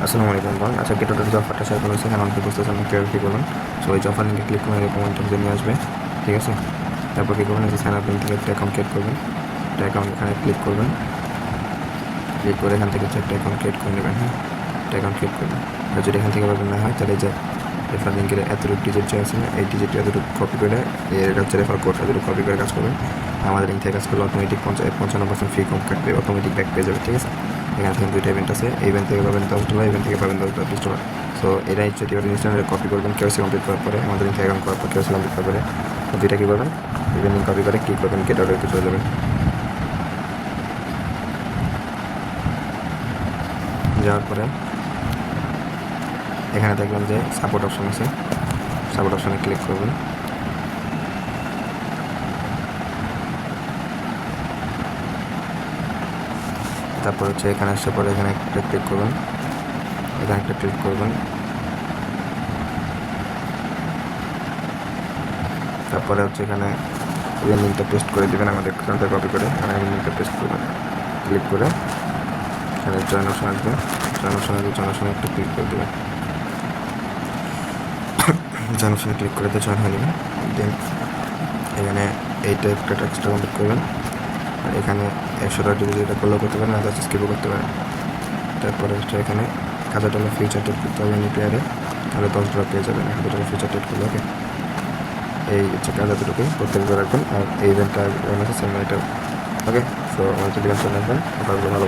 আসসালামু আলাইকুম বল। আচ্ছা, গেটোটার যে অফারটা শেয়ার করেছে এখানে অনেকে বুঝতেছেন না কীভাবে কী করবেন। সো এই যে অফার লিঙ্কে ক্লিক করে এরকম ইন্টারভিউ নিয়ে আসবে, ঠিক আছে। তারপর কী করবেন, এই যে সাইন আপ লিঙ্ক থেকে একটা অ্যাকাউন্ট ক্রিয়েট করবেন। একটা অ্যাকাউন্ট এখানে ক্লিক করবেন, ক্লিক করে এখান থেকে একটা অ্যাকাউন্ট ক্রিয়েট করে নেবেন। হ্যাঁ, একটা অ্যাকাউন্ট ক্রিয়েট করবেন। আর যদি এখান থেকে পাবেন না হয় তাহলে যে রেফার লিঙ্কের এতটুকু ডিজিট যে আছে না, এই ডিজিট এতটুকু কপি করে এটা হচ্ছে রেফার কোড এতটুকু কপি করে কাজ করবেন। আমাদের লিঙ্ক থেকে কাজ করলে অটোমেটিক 55% ফি কম কাটবে, অটোমেটিক ব্যাক পেয়ে যাবে, ঠিক আছে। এখান থেকে দুইটা ইভেন্ট আছে, এই ইভেন্ট থেকে পাবেন $10, ইভেন্ট থেকে পাবেন $10। সো এটা যদি ইনস্ট্যান্ট কপি করবেন কেওয়াইসি কমপ্লিট করার পরে, আমাদের লিঙ্ক থেকে অ্যাকাউন্ট করার পর কেওয়াইসি কমপ্লিট করার পরে দুইটা কী করবেন, ইভেন্ট লিঙ্ক কপি করে কী করবেন, গেট আউটে চলে যাবেন। যাওয়ার পরে এখানে দেখবেন যে সাপোর্ট অপশন আছে, সাপোর্ট অপশনে ক্লিক করবেন। তারপর হচ্ছে এখানে আসার পরে এখানে একটা ক্লিক করবেন, এখানে একটা ক্লিক করবেন। তারপরে হচ্ছে এখানে এই লিঙ্কটা পেস্ট করে দেবেন, আমাদের এখানটা কপি করে এখানে লিঙ্কটা পেস্ট করবেন। ক্লিক করে এখানে জয়েন অপশন আসবে, জয়েন অপশনে একটা ক্লিক করে দেবেন। জয়েন অপশনে ক্লিক করে তো জয়েন হয়ে যাবেন। দেন এখানে এইটা একটা টেক্সটটা কমপ্লিট করবেন। আর এখানে $100 ডিপোজিট করলেও করতে পারেন, না জাস্ট স্কিপও করতে পারেন। তারপরে হচ্ছে এখানে $1000 ফিউচার টেট করতে হবে ইউপিআইয়ে, তাহলে $10 পেয়ে যাবেন। $1000 ফিউচার টেট করলে ওকে। এই হচ্ছে কাজ এতটুকুই প্রত্যেকবার রাখবেন। আর এই ইভেন্টটা সেম এটাও ওকে। সো আমাদের ইভেন্ট চলে আসবেন, ভালো ভালো